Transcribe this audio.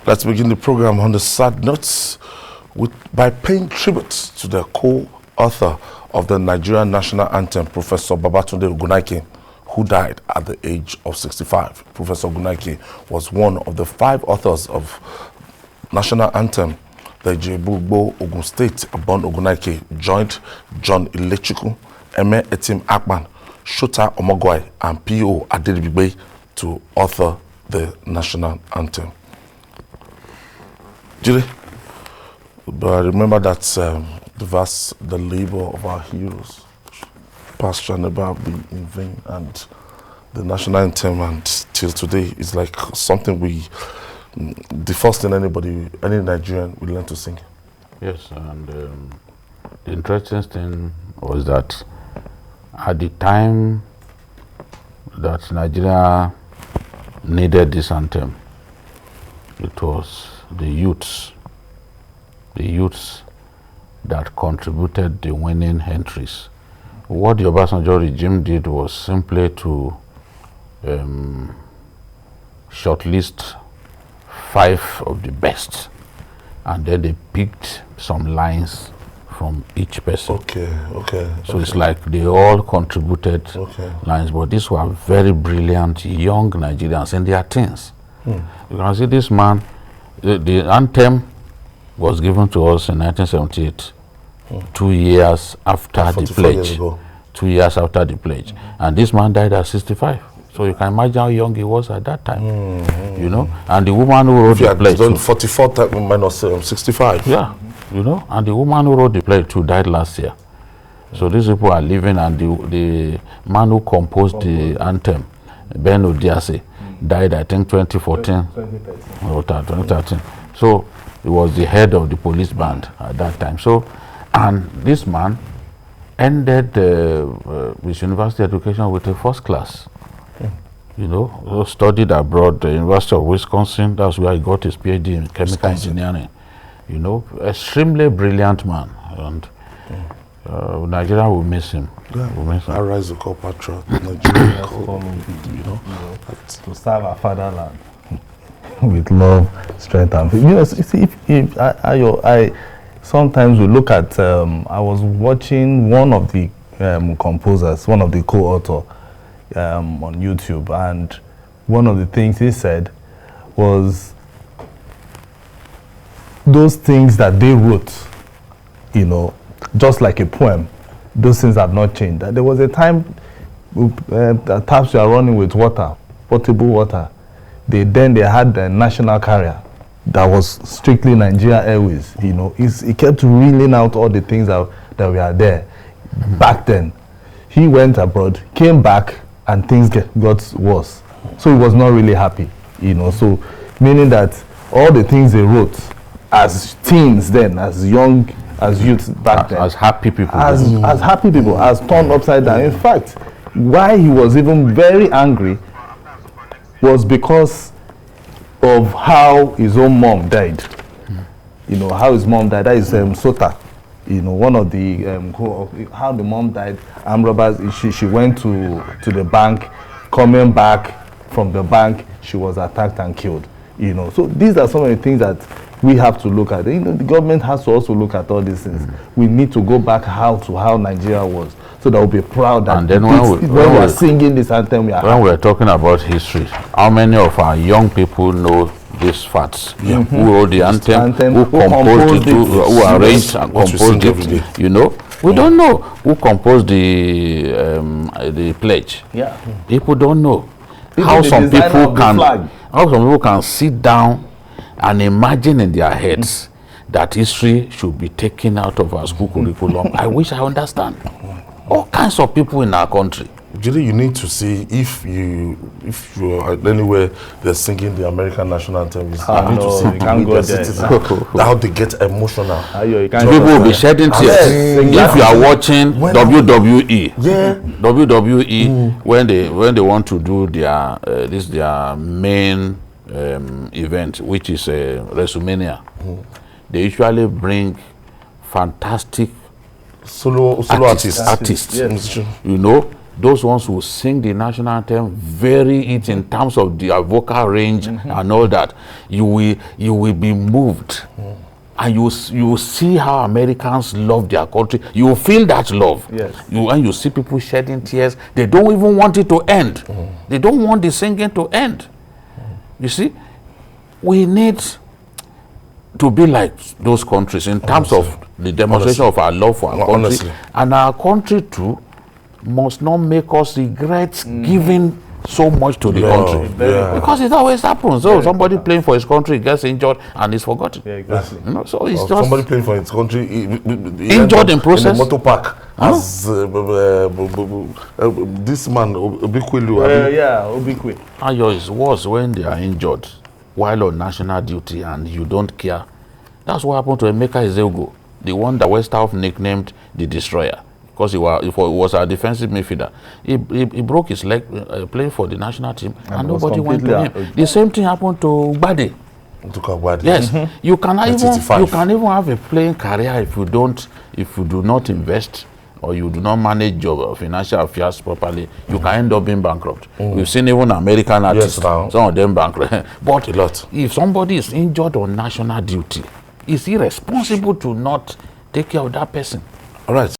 Let's begin the program on the sad notes by paying tribute to the co-author of the Nigerian national anthem, Professor Babatunde Ogunnaike, who died at the age of 65. Professor Ogunnaike was one of the 5 authors of national anthem. The Ijebu Ogun State, Abon Ogunnaike, joined John Ilechukwu, Eme Etim Akpan, Shota Omogwai, and P.O. Adelibigbe to author the national anthem. Julie, but remember that the labor of our heroes past shall never be in vain, and the national anthem, and till today, is like something the first thing any Nigerian will learn to sing. Yes, and the interesting thing was that at the time that Nigeria needed this anthem, it was the youths that contributed the winning entries. What the Obasanjo regime did was simply to shortlist 5 of the best, and then they picked some lines from each person. Okay. So it's like they all contributed lines, but these were very brilliant young Nigerians in their teens. You can see this man, the anthem was given to us in 1978, 2 years after the pledge. 2 years after the pledge. And this man died at 65. So you can imagine how young he was at that time, you know. And the woman who wrote the pledge, done 44 minus 65. Yeah, you know. And the woman who wrote the pledge too died last year. So these people are living, and the man who composed the anthem, Ben Odiase, died, I think, 2014 or 2013. So he was the head of the police band at that time. So, and this man ended his university education with a first class. You know, studied abroad, the University of Wisconsin. That's where he got his PhD in chemical engineering. You know, extremely brilliant man, and Nigeria will miss him. Yeah, we'll miss him. I rise to call patriot. Nigeria, you know, to serve our fatherland with love, strength, and faith. You know, see, if I sometimes we look at. I was watching one of the composers, one of the co-author. On YouTube, and one of the things he said was those things that they wrote, you know, just like a poem, those things have not changed. There was a time the taps were running with water, potable water. They had the national carrier that was strictly Nigeria Airways. You know, he kept reeling out all the things that were there back then. He went abroad, came back, and things got worse. So he was not really happy, you know. So meaning that all the things they wrote as teens then, as young, as youths back then, as happy people, as happy people, as turned upside down. In fact, why he was even very angry was because of how his own mom died. You know, how his mom died. That is Sota. You know, one of the how the mom died. Armed robbers. She went to the bank. Coming back from the bank, she was attacked and killed. You know, so these are some of the things that we have to look at. You know, the government has to also look at all these things. We need to go back how Nigeria was, so that we'll be proud that. And then when we are singing this anthem, when we're talking about history, how many of our young people know these facts? Who wrote the anthem, who composed it, who arranged and composed it? You know, we don't know who composed the pledge. Yeah, people don't know how some people can sit down and imagine in their heads that history should be taken out of our school curriculum. I wish I understand. All kinds of people in our country. Julie, you need to see if you are anywhere they're singing the American national anthem. You need to see how they get emotional. People will be shedding tears. If you are watching WWE, WWE when they want to do their main event, which is WrestleMania, they usually bring fantastic solo artists. Yes. You know, those ones who sing the national anthem, vary it in terms of their vocal range and all that, you will be moved. And you will see how Americans love their country. You will feel that love. Yes. When you see people shedding tears, they don't even want it to end. They don't want the singing to end. You see, we need to be like those countries in terms of the demonstration of our love for our country. And our country too must not make us regret giving so much to the country. Because it always happens. So somebody playing for his country gets injured and is forgotten. Yeah, exactly. You know, so it's just somebody playing for his country injured in process. In the motor park. As this man Obikwelu. Obikwe. Ayo is worse when they are injured while on national duty and you don't care. That's what happened to Emeka Ezeugo, the one that Westhoff nicknamed the Destroyer, because he was a defensive midfielder. He broke his leg playing for the national team and nobody went to him. The same thing happened to Gbade. Yes, you can even have a playing career if you do not invest or you do not manage your financial affairs properly. You can end up being bankrupt. We've seen even American artists, some of them bankrupt. But if somebody is injured on national duty, it's irresponsible to not take care of that person. All right.